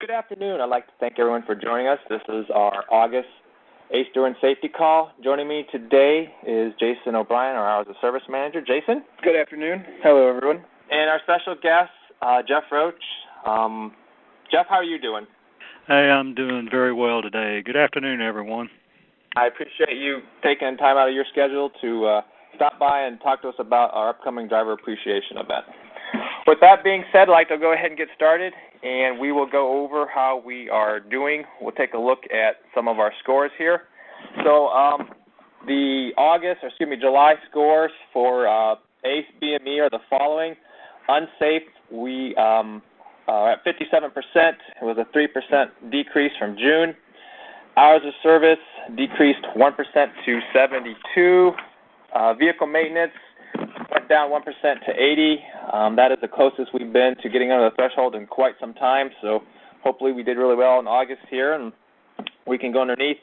Good afternoon. I'd like to thank everyone for joining us. This is our August ACE Doran Safety Call. Joining me today is Jason O'Brien, our Hours of Service Manager. Jason? Good afternoon. Hello, everyone. And our special guest, Jeff Roach. Jeff, how are you doing? Hey, I'm doing very well today. Good afternoon, everyone. I appreciate you taking time out of your schedule to stop by and talk to us about our upcoming driver appreciation event. With that being said, I'd like to go ahead and get started, and we will go over how we are doing. We'll take a look at some of our scores here. So the July scores for ACE BME are the following. Unsafe, we are at 57%. It was a 3% decrease from June. Hours of service decreased 1% to 72. Vehicle maintenance went down 1% to 80. That is the closest we've been to getting under the threshold in quite some time, so hopefully we did really well in August here, and we can go underneath.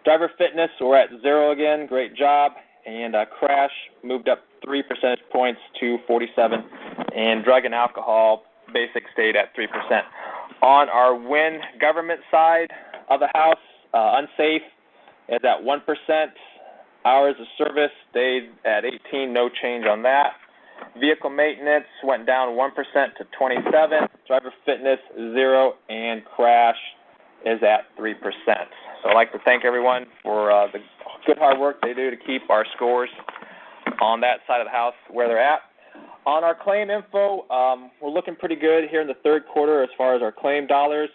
Driver fitness, we're at 0 again. Great job. And crash moved up 3 percentage points to 47. And drug and alcohol basic stayed at 3%. On our WIN government side of the house, unsafe is at 1%. Hours of service stayed at 18, no change on that. Vehicle maintenance went down 1% to 27. Driver fitness, 0, and crash is at 3%. So I'd like to thank everyone for the good hard work they do to keep our scores on that side of the house where they're at. On our claim info, we're looking pretty good here in the third quarter as far as our claim dollars.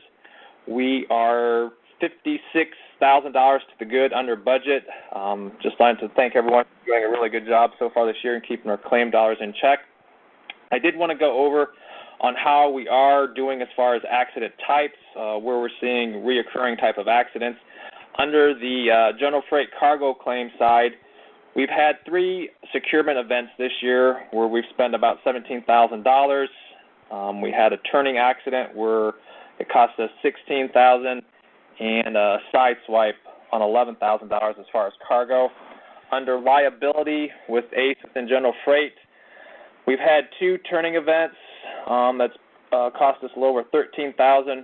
We are $56,000 to the good, under budget. Just wanted to thank everyone for doing a really good job so far this year in keeping our claim dollars in check. I did want to go over on how we are doing as far as accident types, where we're seeing reoccurring type of accidents. Under the general freight cargo claim side, we've had 3 securement events this year where we've spent about $17,000. We had a turning accident where it cost us $16,000. And a side swipe on $11,000 as far as cargo. Under liability with ACE within general freight, we've had 2 turning events that's cost us a little over $13,000.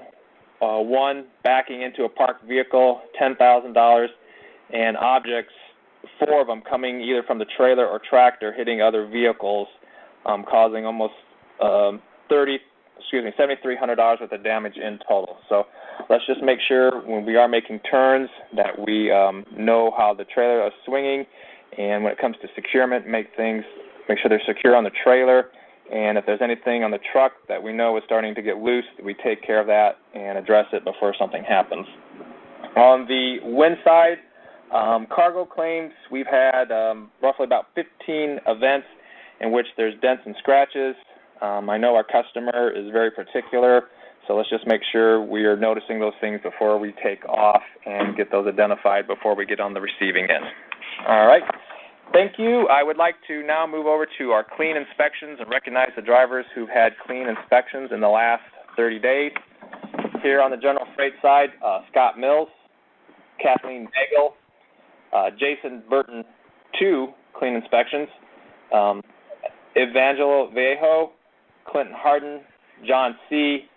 One backing into a parked vehicle, $10,000, and objects, 4 of them coming either from the trailer or tractor hitting other vehicles, causing almost $7,300 worth of damage in total. So let's just make sure when we are making turns that we know how the trailer is swinging, and when it comes to securement, make sure they're secure on the trailer, and if there's anything on the truck that we know is starting to get loose, we take care of that and address it before something happens. On the WIN side, cargo claims, we've had roughly about 15 events in which there's dents and scratches. I know our customer is very particular, so let's just make sure we are noticing those things before we take off and get those identified before we get on the receiving end. All right. Thank you. I would like to now move over to our clean inspections and recognize the drivers who've had clean inspections in the last 30 days. Here on the general freight side, Scott Mills, Kathleen Nagel, Jason Burton, 2 clean inspections, Evangelo Viejo, Clinton Harden, John C.,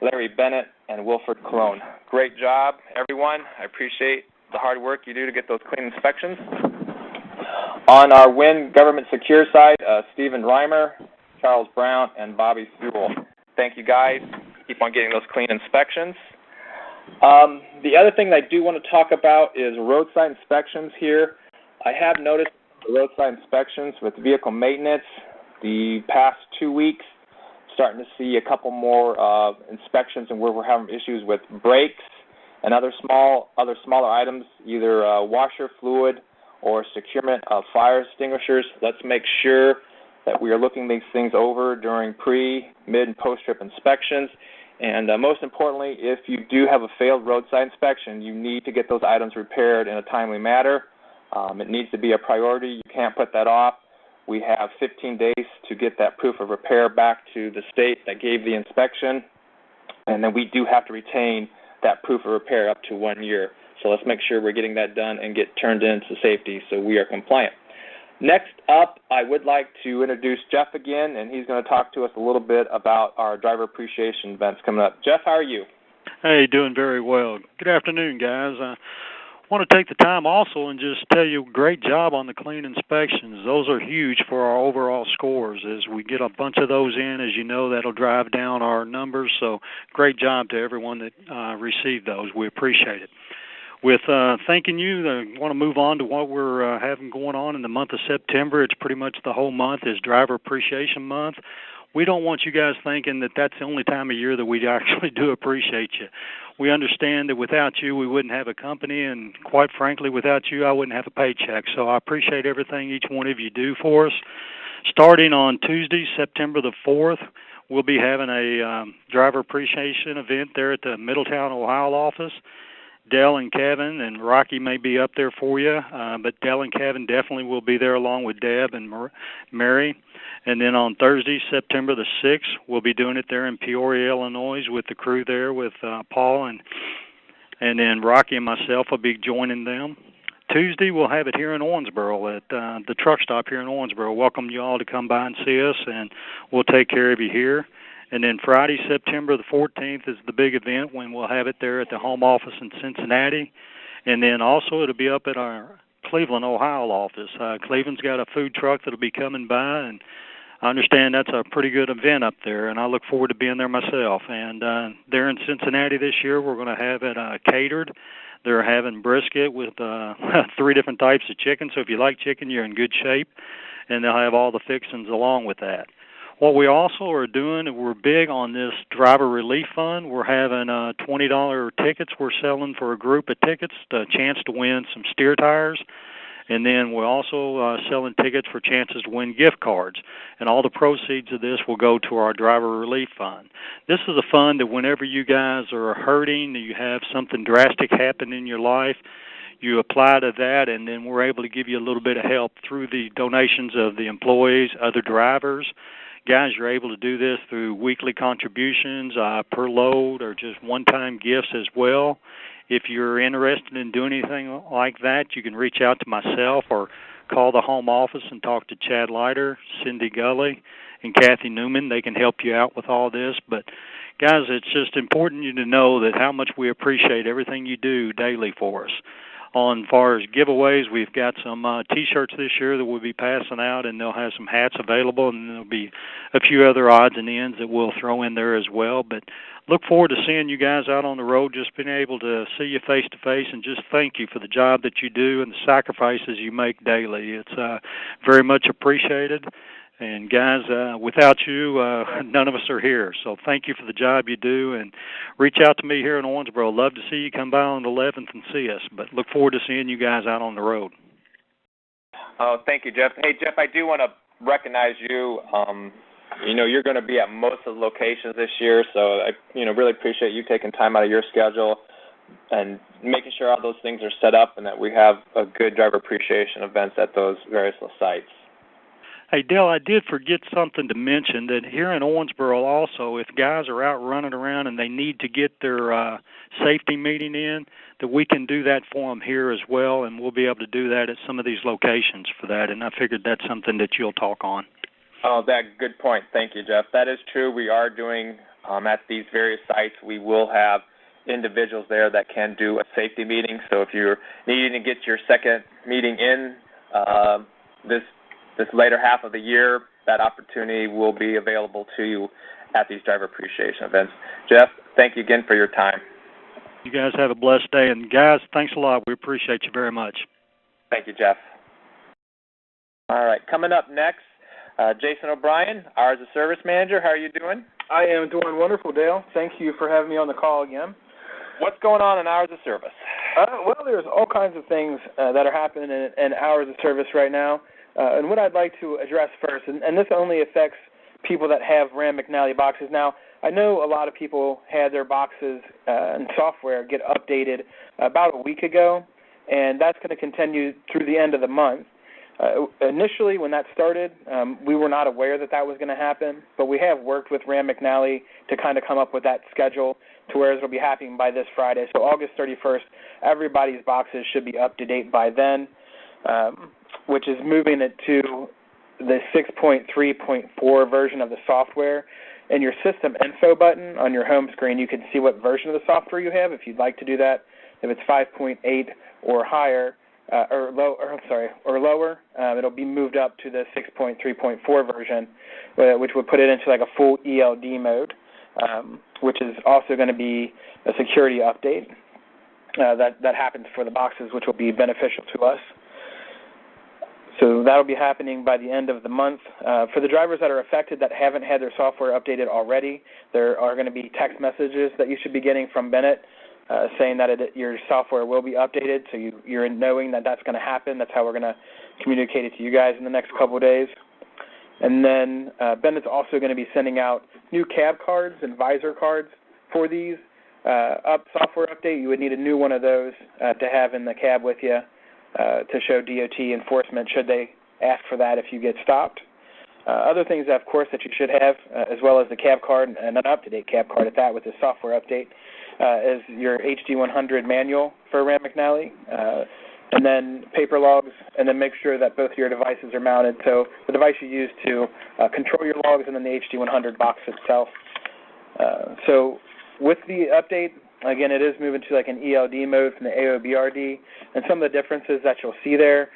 Larry Bennett, and Wilford Colon. Great job, everyone. I appreciate the hard work you do to get those clean inspections. On our WIN government secure side, Stephen Reimer, Charles Brown, and Bobby Sewell. Thank you, guys. Keep on getting those clean inspections. The other thing that I do want to talk about is roadside inspections here. I have noticed the roadside inspections with vehicle maintenance the past 2 weeks, starting to see a couple more inspections and where we're having issues with brakes and other smaller items, either washer fluid or securement of fire extinguishers. Let's make sure that we are looking these things over during pre, mid, and post-trip inspections. And most importantly, if you do have a failed roadside inspection, you need to get those items repaired in a timely manner. It needs to be a priority. You can't put that off. We have 15 days to get that proof of repair back to the state that gave the inspection, and then we do have to retain that proof of repair up to 1 year. So let's make sure we're getting that done and get turned into safety so we are compliant. Next up, I would like to introduce Jeff again, and he's going to talk to us a little bit about our driver appreciation events coming up. Jeff, how are you? Hey, doing very well. Good afternoon, guys. I want to take the time also and just tell you great job on the clean inspections. Those are huge for our overall scores. As we get a bunch of those in, as you know, that'll drive down our numbers. So great job to everyone that received those. We appreciate it. With thanking you, I want to move on to what we're having going on in the month of September. It's pretty much the whole month is Driver Appreciation Month. We don't want you guys thinking that that's the only time of year that we actually do appreciate you. We understand that without you, we wouldn't have a company, and quite frankly, without you, I wouldn't have a paycheck. So I appreciate everything each one of you do for us. Starting on Tuesday, September the 4th, we'll be having a driver appreciation event there at the Middletown, Ohio office. Dell and Kevin and Rocky may be up there for you, but Dell and Kevin definitely will be there along with Deb and Mary. And then on Thursday, September the 6th, we'll be doing it there in Peoria, Illinois with the crew there with Paul and then Rocky and myself will be joining them. Tuesday, we'll have it here in Owensboro at the truck stop here in Owensboro. Welcome you all to come by and see us, and we'll take care of you here. And then Friday, September the 14th is the big event when we'll have it there at the home office in Cincinnati. And then also it'll be up at our Cleveland, Ohio office. Cleveland's got a food truck that'll be coming by, and I understand that's a pretty good event up there, and I look forward to being there myself. And there in Cincinnati this year, we're going to have it catered. They're having brisket with 3 different types of chicken, so if you like chicken, you're in good shape. And they'll have all the fixings along with that. What we also are doing, we're big on this driver relief fund. We're having $20 tickets we're selling for a group of tickets, the chance to win some steer tires. And then we're also selling tickets for chances to win gift cards. And all the proceeds of this will go to our driver relief fund. This is a fund that whenever you guys are hurting, you have something drastic happen in your life, you apply to that, and then we're able to give you a little bit of help through the donations of the employees, other drivers. Guys, you're able to do this through weekly contributions per load or just one-time gifts as well. If you're interested in doing anything like that, you can reach out to myself or call the home office and talk to Chad Leiter, Cindy Gully, and Kathy Newman. They can help you out with all this. But, guys, it's just important you to know that how much we appreciate everything you do daily for us. On far as giveaways, we've got some T-shirts this year that we'll be passing out, and they'll have some hats available, and there'll be a few other odds and ends that we'll throw in there as well. But look forward to seeing you guys out on the road, just being able to see you face-to-face, and just thank you for the job that you do and the sacrifices you make daily. It's very much appreciated. And, guys, without you, none of us are here. So thank you for the job you do, and reach out to me here in Owensboro. Love to see you come by on the 11th and see us, but look forward to seeing you guys out on the road. Oh, thank you, Jeff. Hey, Jeff, I do want to recognize you. You're going to be at most of the locations this year, so I, really appreciate you taking time out of your schedule and making sure all those things are set up and that we have a good driver appreciation events at those various sites. Hey, Dale, I did forget something to mention, that here in Owensboro also, if guys are out running around and they need to get their safety meeting in, that we can do that for them here as well, and we'll be able to do that at some of these locations for that, and I figured that's something that you'll talk on. Oh, good point. Thank you, Jeff. That is true. We are doing, at these various sites, we will have individuals there that can do a safety meeting, so if you're needing to get your second meeting in this later half of the year, that opportunity will be available to you at these driver appreciation events. Jeff, thank you again for your time. You guys have a blessed day. And, guys, thanks a lot. We appreciate you very much. Thank you, Jeff. All right, coming up next, Jason O'Brien, Hours of Service Manager. How are you doing? I am doing wonderful, Dale. Thank you for having me on the call again. What's going on in Hours of Service? Well, there's all kinds of things that are happening in Hours of Service right now. And what I'd like to address first, and this only affects people that have Ram McNally boxes. Now, I know a lot of people had their boxes and software get updated about a week ago, and that's going to continue through the end of the month. Initially, when that started, we were not aware that was going to happen, but we have worked with Ram McNally to kind of come up with that schedule to where it'll be happening by this Friday. So August 31st, everybody's boxes should be up to date by then. Which is moving it to the 6.3.4 version of the software. in your system info button on your home screen, you can see what version of the software you have if you'd like to do that. If it's 5.8 or higher, or lower, it'll be moved up to the 6.3.4 version, which would put it into like a full ELD mode, which is also going to be a security update that happens for the boxes, which will be beneficial to us. So that'll be happening by the end of the month. For the drivers that are affected that haven't had their software updated already, there are going to be text messages that you should be getting from Bennett saying that your software will be updated, so you're knowing that that's going to happen. That's how we're going to communicate it to you guys in the next couple of days. And then Bennett's also going to be sending out new cab cards and visor cards for these. Software update, you would need a new one of those to have in the cab with you. To show DOT enforcement should they ask for that if you get stopped. Other things, of course, that you should have, as well as the cab card and an up-to-date cab card at that with the software update, is your HD100 manual for Ram McNally, and then paper logs, and then make sure that both your devices are mounted. So the device you use to control your logs and then the HD100 box itself. So with the update, again, it is moving to like an ELD mode from the AOBRD, and some of the differences that you'll see there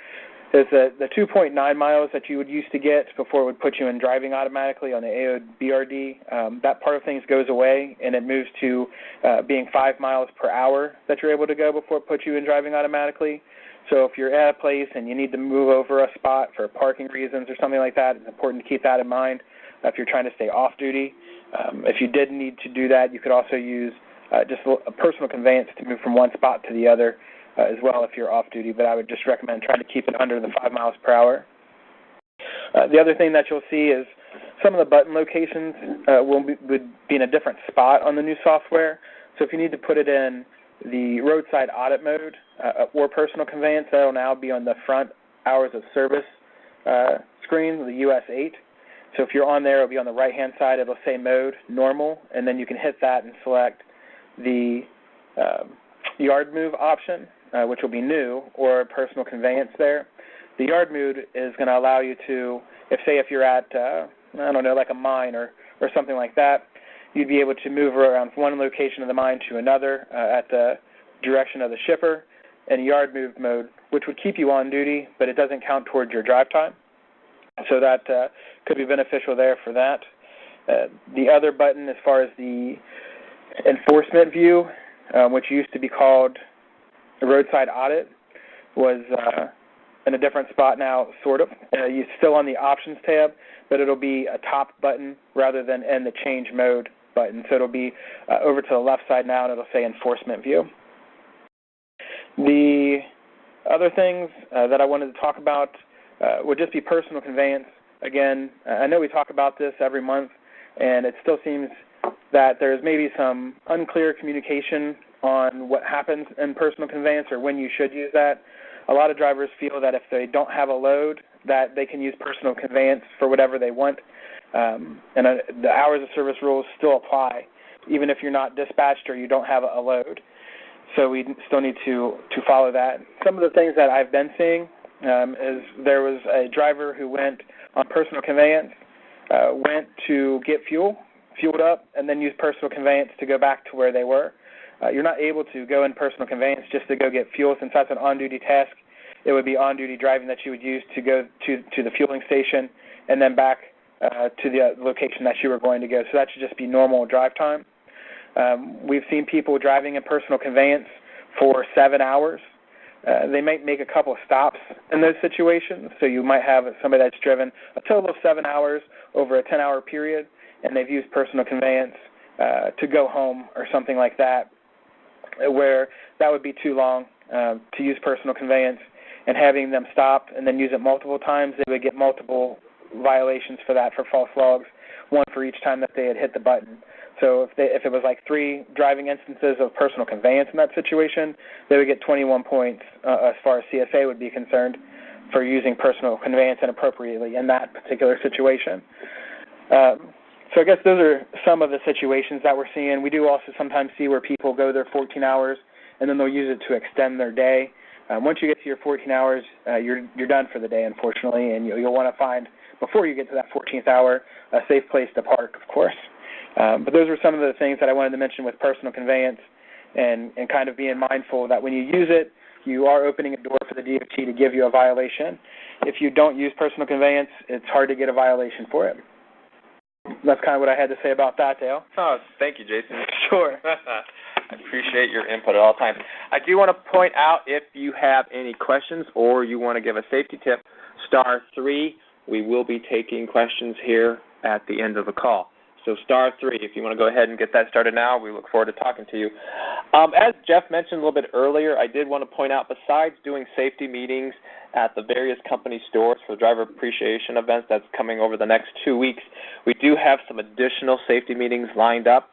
is the 2.9 miles that you would used to get before it would put you in driving automatically on the AOBRD. That part of things goes away, and it moves to being 5 miles per hour that you're able to go before it puts you in driving automatically. So if you're at a place and you need to move over a spot for parking reasons or something like that, it's important to keep that in mind if you're trying to stay off duty. If you did need to do that, you could also use just a personal conveyance to move from one spot to the other as well if you're off duty, but I would just recommend trying to keep it under the 5 miles per hour. The other thing that you'll see is some of the button locations would be in a different spot on the new software. So if you need to put it in the roadside audit mode or personal conveyance, that will now be on the front hours of service screen, the US 8. So if you're on there, it'll be on the right-hand side. It'll say mode, normal, and then you can hit that and select the yard move option, which will be new, or personal conveyance there. The yard move is going to allow you to, if you're at, like a mine or something like that, you'd be able to move around from one location of the mine to another at the direction of the shipper in yard move mode, which would keep you on duty, but it doesn't count towards your drive time. So that could be beneficial there for that. The other button, as far as the enforcement view, which used to be called the roadside audit, was in a different spot now, sort of. You're still on the options tab, but it'll be a top button rather than in the change mode button. So it'll be over to the left side now, and it'll say enforcement view. The other things that I wanted to talk about would just be personal conveyance. Again, I know we talk about this every month, and it still seems that there's maybe some unclear communication on what happens in personal conveyance or when you should use that. A lot of drivers feel that if they don't have a load, that they can use personal conveyance for whatever they want, and the hours of service rules still apply, even if you're not dispatched or you don't have a load. So we still need to follow that. Some of the things that I've been seeing is there was a driver who went on personal conveyance, went to get fueled up, and then used personal conveyance to go back to where they were. You're not able to go in personal conveyance just to go get fuel, since that's an on-duty task. It would be on-duty driving that you would use to go to the fueling station and then back to the location that you were going to go. So that should just be normal drive time. We've seen people driving in personal conveyance for 7 hours. They might make a couple of stops in those situations. So you might have somebody that's driven a total of 7 hours over a 10-hour period, and they've used personal conveyance to go home or something like that, where that would be too long to use personal conveyance. And having them stop and then use it multiple times, they would get multiple violations for that, for false logs, one for each time that they had hit the button. So if it was like 3 driving instances of personal conveyance in that situation, they would get 21 points as far as CSA would be concerned for using personal conveyance inappropriately in that particular situation. So I guess those are some of the situations that we're seeing. We do also sometimes see where people go their 14 hours and then they'll use it to extend their day. Once you get to your 14 hours, you're done for the day, unfortunately, and you'll want to find, before you get to that 14th hour, a safe place to park, of course. But those were some of the things that I wanted to mention with personal conveyance and kind of being mindful that when you use it, you are opening a door for the DOT to give you a violation. If you don't use personal conveyance, it's hard to get a violation for it. That's kind of what I had to say about that, Dale. Oh, thank you, Jason. Sure. I appreciate your input at all times. I do want to point out, if you have any questions or you want to give a safety tip, *3. We will be taking questions here at the end of the call. So *3, if you want to go ahead and get that started now, we look forward to talking to you. As Jeff mentioned a little bit earlier, I did want to point out, besides doing safety meetings at the various company stores for driver appreciation events that's coming over the next 2 weeks, we do have some additional safety meetings lined up.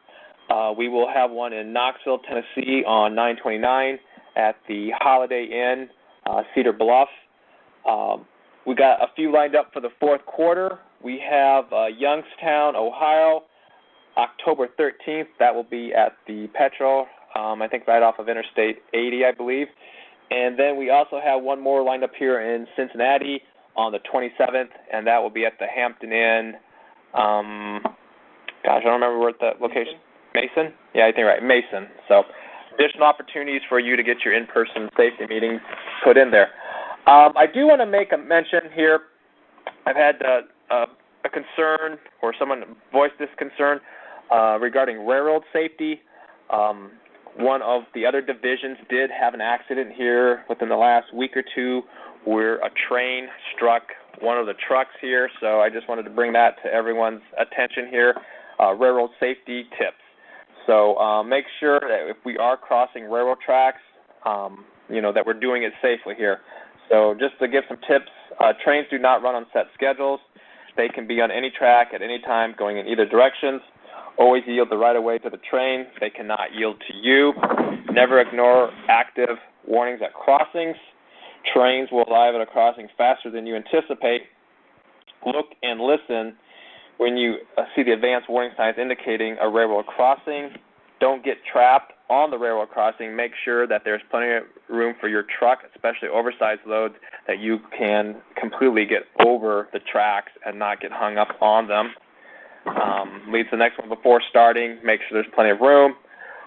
We will have one in Knoxville, Tennessee on 9/29 at the Holiday Inn, Cedar Bluff. We got a few lined up for the fourth quarter. We have Youngstown, Ohio, October 13th. That will be at the Petrol, I think right off of Interstate 80, I believe. And then we also have one more lined up here in Cincinnati on the 27th, and that will be at the Hampton Inn. I don't remember where that location. Mason? Yeah, I think right, Mason. So additional opportunities for you to get your in-person safety meetings put in there. I do want to make a mention here. I've had a concern, or someone voiced this concern regarding railroad safety. One of the other divisions did have an accident here within the last week or two where a train struck one of the trucks here, so I just wanted to bring that to everyone's attention here, railroad safety tips. So make sure that if we are crossing railroad tracks, that we're doing it safely here. So just to give some tips, trains do not run on set schedules. They can be on any track at any time going in either directions. Always yield the right-of-way to the train. They cannot yield to you. Never ignore active warnings at crossings. Trains will arrive at a crossing faster than you anticipate. Look and listen when you see the advanced warning signs indicating a railroad crossing. Don't get trapped on the railroad crossing. Make sure that there's plenty of room for your truck, especially oversized loads, that you can completely get over the tracks and not get hung up on them. Leads to the next one. Before starting, make sure there's plenty of room.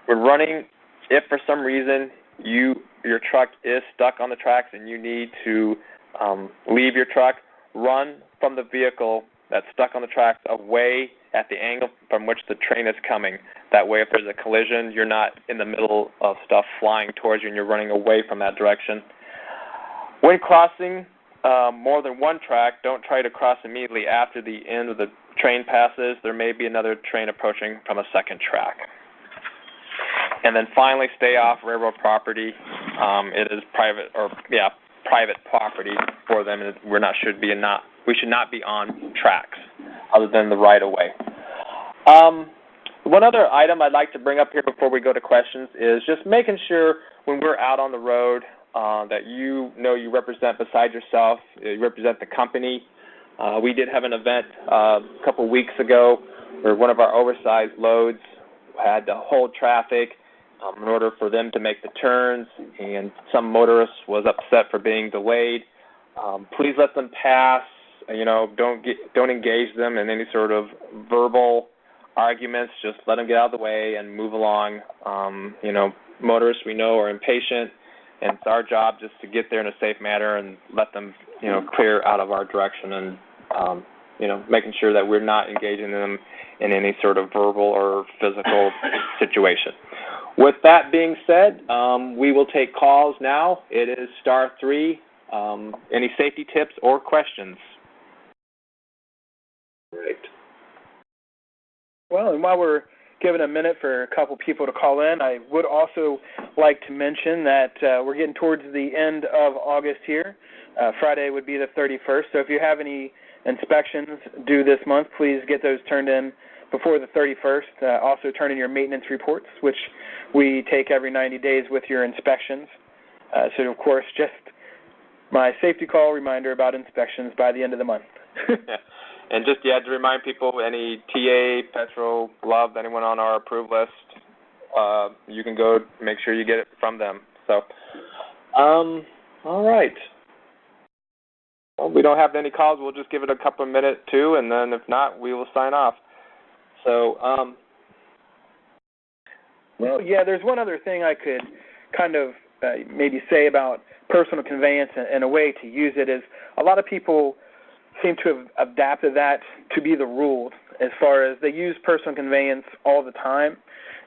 When running, if for some reason your truck is stuck on the tracks and you need to leave your truck, run from the vehicle that's stuck on the tracks away at the angle from which the train is coming. That way, if there's a collision, you're not in the middle of stuff flying towards you and you're running away from that direction. When crossing more than one track, don't try to cross immediately after the end of the train passes. There may be another train approaching from a second track. And then finally, stay off railroad property. It is private property for them, and we should not be on tracks other than the right-of-way. One other item I'd like to bring up here before we go to questions is just making sure when we're out on the road that you represent, besides yourself, you represent the company. We did have an event a couple weeks ago where one of our oversized loads had to hold traffic in order for them to make the turns, and some motorist was upset for being delayed. Please let them pass. Don't engage them in any sort of verbal arguments. Just let them get out of the way and move along. Motorists we know are impatient, and it's our job just to get there in a safe manner and let them, clear out of our direction, and making sure that we're not engaging them in any sort of verbal or physical situation. With that being said, we will take calls now. It is *3. Any safety tips or questions? Right. Well, and while we're giving a minute for a couple people to call in, I would also like to mention that we're getting towards the end of August here. Friday would be the 31st, so if you have any inspections due this month, please get those turned in before the 31st. Also turn in your maintenance reports, which we take every 90 days with your inspections. So, of course, just my safety call reminder about inspections by the end of the month. And just, to remind people, any TA, Petro, Love, anyone on our approved list, you can go make sure you get it from them. So, all right. Well, we don't have any calls. We'll just give it a couple of minutes, too, and then if not, we will sign off. So, well, yeah, there's one other thing I could kind of maybe say about personal conveyance and a way to use it is a lot of people seem to have adapted that to be the rule as far as they use personal conveyance all the time.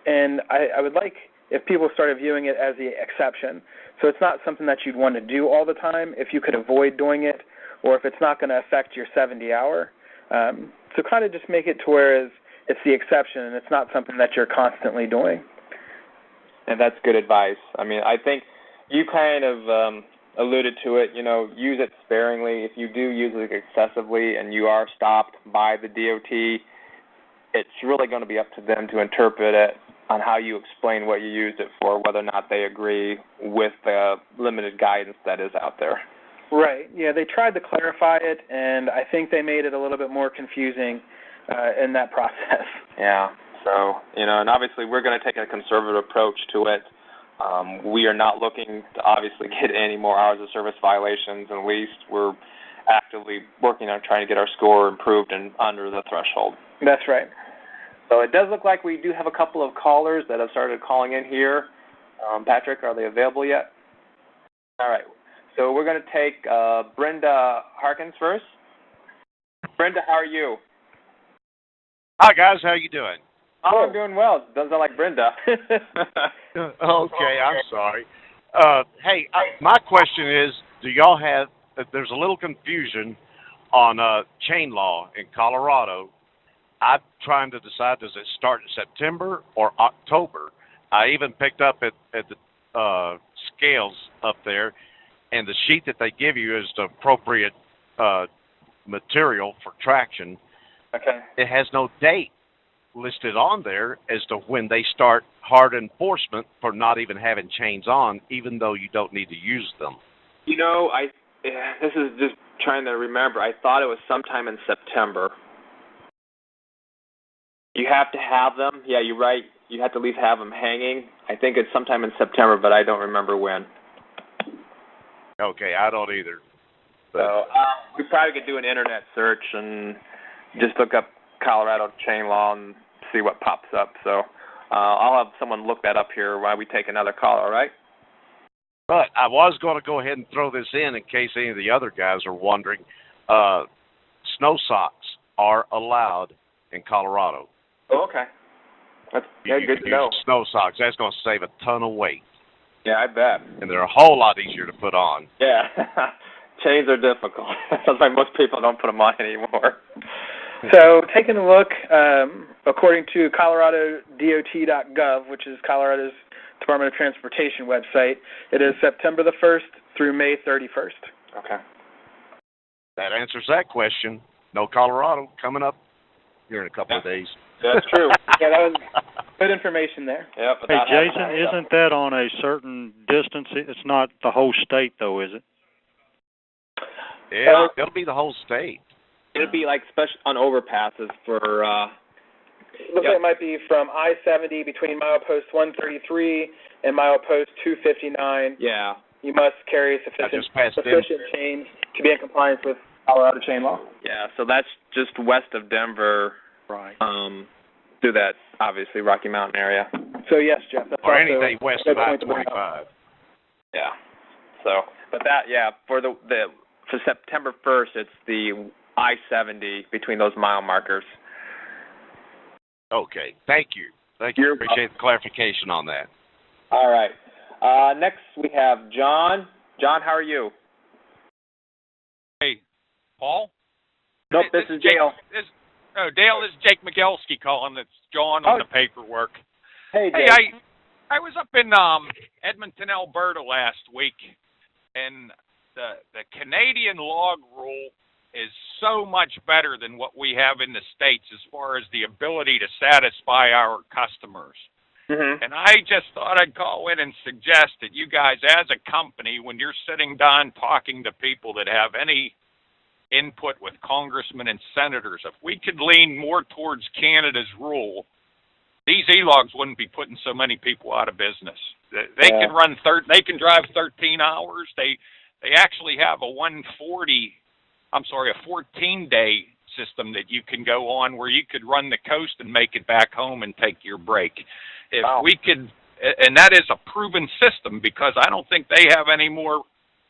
And I would like if people started viewing it as the exception. So it's not something that you'd want to do all the time if you could avoid doing it or if it's not going to affect your 70-hour. So kind of just make it to where it's the exception and it's not something that you're constantly doing. And that's good advice. I mean, I think you kind of alluded to it, use it sparingly. If you do use it excessively and you are stopped by the DOT, it's really going to be up to them to interpret it on how you explain what you used it for, whether or not they agree with the limited guidance that is out there. Right. Yeah, they tried to clarify it, and I think they made it a little bit more confusing in that process. Yeah. So, and obviously we're going to take a conservative approach to it. We are not looking to obviously get any more hours of service violations. At least we're actively working on trying to get our score improved and under the threshold. That's right. So it does look like we do have a couple of callers that have started calling in here. Patrick, are they available yet? All right. So we're going to take Brenda Harkins first. Brenda, how are you? Hi, guys. How you doing? Oh, I'm doing well. Doesn't sound like Brenda. Okay, I'm sorry. Hey, my question is, do y'all have, there's a little confusion on chain law in Colorado. I'm trying to decide, does it start in September or October? I even picked up at the scales up there, and the sheet that they give you is the appropriate material for traction. Okay. It has no date listed on there as to when they start hard enforcement for not even having chains on, even though you don't need to use them. This is just trying to remember. I thought it was sometime in September. You have to have them. Yeah, you're right. You have to at least have them hanging. I think it's sometime in September, but I don't remember when. Okay, I don't either. But. So we probably could do an internet search and just look up Colorado chain law and see what pops up. So I'll have someone look that up here while we take another call, all right? But I was going to go ahead and throw this in case any of the other guys are wondering. Snow socks are allowed in Colorado. Oh, okay. That's good to know. Snow socks. That's going to save a ton of weight. Yeah, I bet. And they're a whole lot easier to put on. Yeah. Chains are difficult. That's why most people don't put them on anymore. So taking a look, according to ColoradoDOT.gov, which is Colorado's Department of Transportation website, it is September the 1st through May 31st. Okay. That answers that question. No Colorado coming up here in a couple of days. That's true. Yeah, that was good information there. Yep. Hey, Jason, isn't that on a certain distance? It's not the whole state, though, is it? Yeah, it'll be the whole state. It'll be like special on overpasses for. Looks like it might be from I-70 between milepost 133 and milepost 259. Yeah. You must carry sufficient chains to be in compliance with Colorado chain law. Yeah, so that's just west of Denver. Right. Through that, obviously, Rocky Mountain area. So, yes, Jeff. That's or anything west of I-25. Yeah. So, but for for September 1st, it's the I-70 between those mile markers. Okay. Thank you. Appreciate the clarification on that. All right. Next, we have John. John, how are you? Hey, Paul? Nope, this is Dale. Dale, this is Jake Migelski calling. It's John on the paperwork. Hey, Jake. Hey, I was up in Edmonton, Alberta last week, and the Canadian log rule is so much better than what we have in the States as far as the ability to satisfy our customers. Mm-hmm. And I just thought I'd call in and suggest that you guys, as a company, when you're sitting down talking to people that have any input with congressmen and senators, if we could lean more towards Canada's rule, these e-logs wouldn't be putting so many people out of business. They can run they can drive 13 hours. They actually have a 14-day system that you can go on where you could run the coast and make it back home and take your break. If we could, and that is a proven system because I don't think they have any more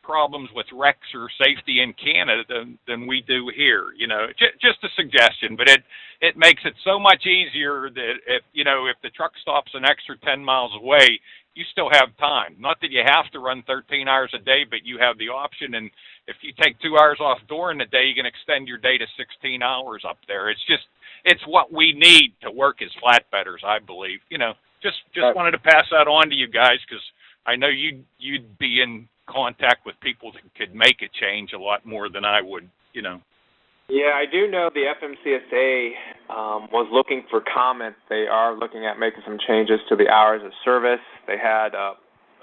problems with wrecks or safety in Canada than we do here. You know, just a suggestion, but it makes it so much easier that if the truck stops an extra 10 miles away, you still have time. Not that you have to run 13 hours a day, but you have the option. And if you take 2 hours off Doran a day, you can extend your day to 16 hours up there. It's what we need to work as flatbedders, I believe. You know, just wanted to pass that on to you guys because I know you'd be in contact with people that could make a change a lot more than I would, you know. Yeah, I do know the FMCSA was looking for comments. They are looking at making some changes to the hours of service. They had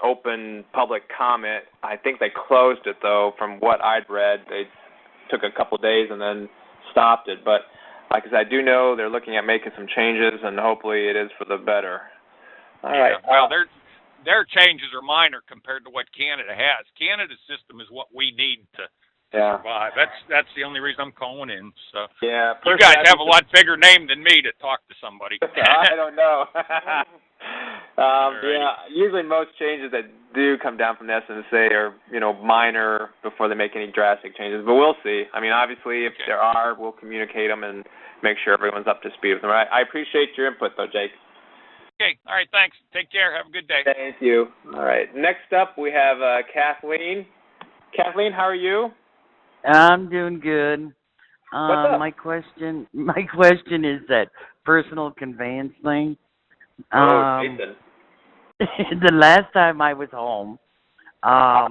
open public comment. I think they closed it, though, from what I'd read. They took a couple days and then stopped it. But like I said, I do know they're looking at making some changes, and hopefully it is for the better. All right. Well, their changes are minor compared to what Canada has. Canada's system is what we need to survive. That's the only reason I'm calling in. So yeah, you guys have a lot bigger name than me to talk to somebody. I don't know. Yeah, usually most changes that do come down from the SMSA are, minor before they make any drastic changes. But we'll see. I mean, obviously, if there are, we'll communicate them and make sure everyone's up to speed with them. I appreciate your input, though, Jake. Okay. All right. Thanks. Take care. Have a good day. Thank you. All right. Next up, we have Kathleen. Kathleen, how are you? I'm doing good. What's up? My question is that personal conveyance thing. Jason. The last time I was home, that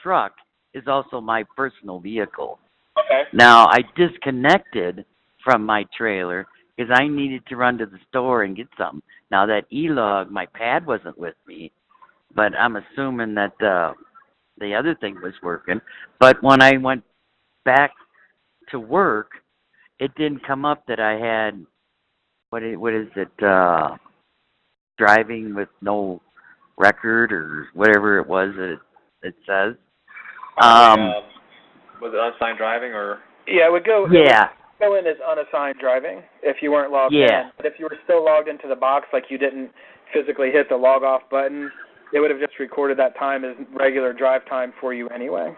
truck is also my personal vehicle. Okay. Now, I disconnected from my trailer because I needed to run to the store and get something. Now, that E-log, my pad wasn't with me, but I'm assuming that the other thing was working. But when I went back to work, it didn't come up that I had, what is it, driving with no record or whatever it was that it says. Was it unassigned driving or? Yeah, it would go. Yeah. Go in as unassigned driving if you weren't logged in. But if you were still logged into the box, like you didn't physically hit the log off button, it would have just recorded that time as regular drive time for you anyway.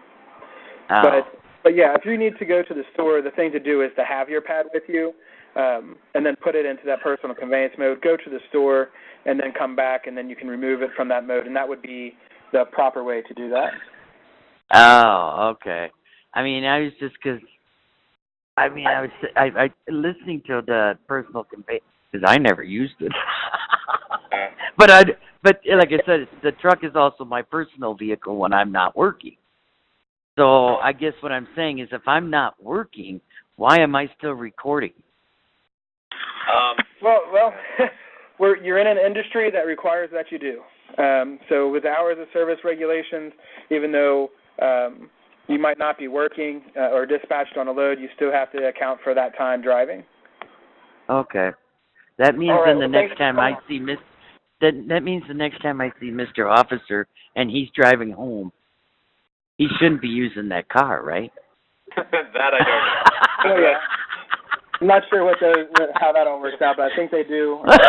Oh. But yeah, if you need to go to the store, the thing to do is to have your pad with you, and then put it into that personal conveyance mode. Go to the store and then come back, and then you can remove it from that mode, and that would be the proper way to do that. Oh, okay. I mean, I was just I was listening to the personal conveyance because I never used it. But like I said, the truck is also my personal vehicle when I'm not working. So I guess what I'm saying is, if I'm not working, why am I still recording? Well, you're in an industry that requires that you do. So with hours of service regulations, even though you might not be working or dispatched on a load, you still have to account for that time driving. Okay, that means right, then the next time I see that means the next time I see Mr. Officer and he's driving home, he shouldn't be using that car, right? That I don't know. Oh yeah. I'm not sure how that all works out, but I think they do. But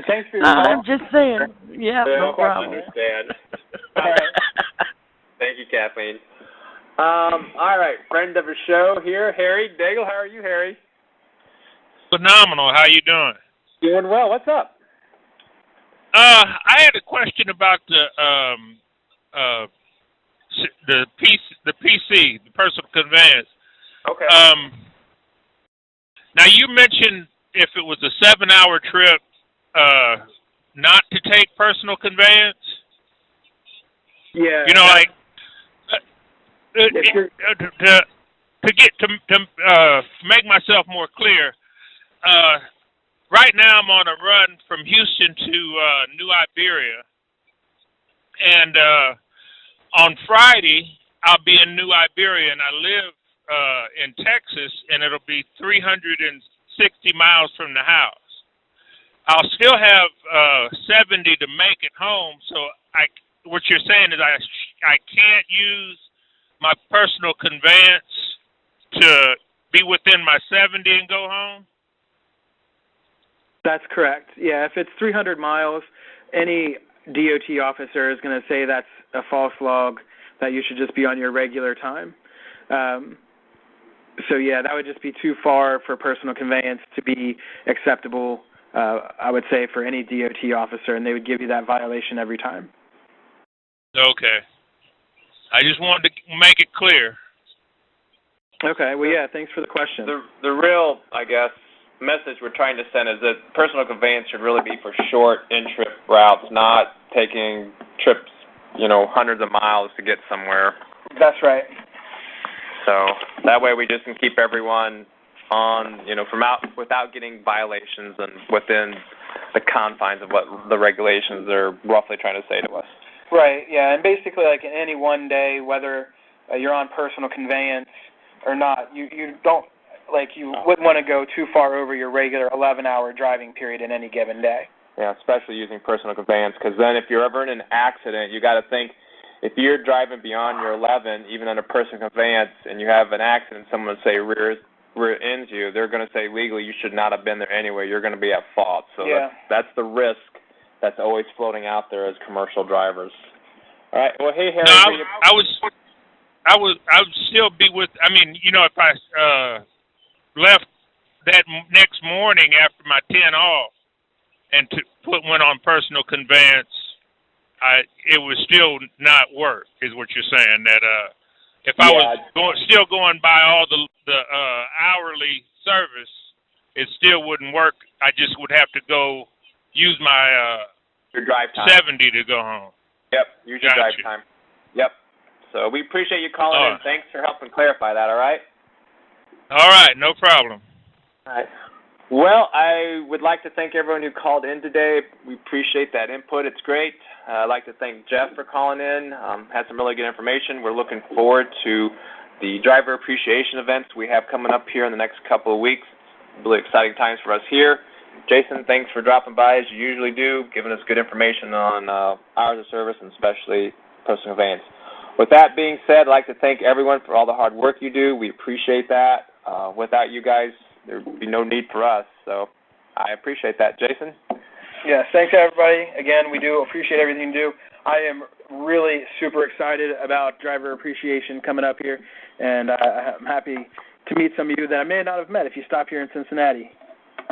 thanks for your call. I'm just saying. Yeah, no problem. I understand. All right. Thank you, Kathleen. All right, friend of the show here, Harry Daigle. How are you, Harry? Phenomenal. How you doing? Doing well. What's up? I had a question about the PC, the personal conveyance. Okay. Now you mentioned if it was a 7-hour trip, not to take personal conveyance. Yeah. You know, like to make myself more clear. Right now I'm on a run from Houston to New Iberia, and on Friday I'll be in New Iberia, and I live in Texas, and it'll be 360 miles from the house. I'll still have 70 to make it home, so what you're saying is I can't use my personal conveyance to be within my 70 and go home? That's correct. Yeah, if it's 300 miles, any DOT officer is going to say that's a false log, that you should just be on your regular time. So, yeah, that would just be too far for personal conveyance to be acceptable, I would say, for any DOT officer, and they would give you that violation every time. Okay. I just wanted to make it clear. Okay, well, yeah, thanks for the question. The real, I guess, message we're trying to send is that personal conveyance should really be for short in-trip routes, not taking trips, hundreds of miles to get somewhere. That's right. So that way we just can keep everyone on, without getting violations and within the confines of what the regulations are roughly trying to say to us. Right, yeah, and basically like in any one day, whether you're on personal conveyance or not, you don't, you wouldn't want to go too far over your regular 11-hour driving period in any given day. Yeah, especially using personal conveyance, because then if you're ever in an accident, you got to think, if you're driving beyond your 11, even under personal conveyance, and you have an accident, someone say rear ends you, they're going to say legally you should not have been there anyway. You're going to be at fault. So yeah. that's the risk that's always floating out there as commercial drivers. All right. Well, hey, Harry. No, I would still be with. I mean, if I left that next morning after my 10 off and went on personal conveyance, it would still not work, is what you're saying. That if I was still going by all the hourly service, it still wouldn't work. I just would have to go use my your drive time 70 to go home. Yep, use your drive time. Yep. So we appreciate you calling in. Thanks for helping clarify that. All right. All right, no problem. All right. Well, I would like to thank everyone who called in today. We appreciate that input. It's great. I'd like to thank Jeff for calling in. Had some really good information. We're looking forward to the driver appreciation events we have coming up here in the next couple of weeks. Really exciting times for us here. Jason, thanks for dropping by as you usually do, giving us good information on hours of service and especially personal conveyance. With that being said, I'd like to thank everyone for all the hard work you do. We appreciate that. Without you guys, there would be no need for us. So I appreciate that. Jason? Yes, thanks everybody. Again, we do appreciate everything you do. I am really super excited about driver appreciation coming up here, and I'm happy to meet some of you that I may not have met if you stop here in Cincinnati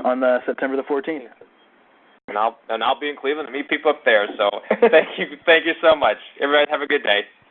on September the 14th. And I'll be in Cleveland to meet people up there. So thank you so much. Everybody have a good day.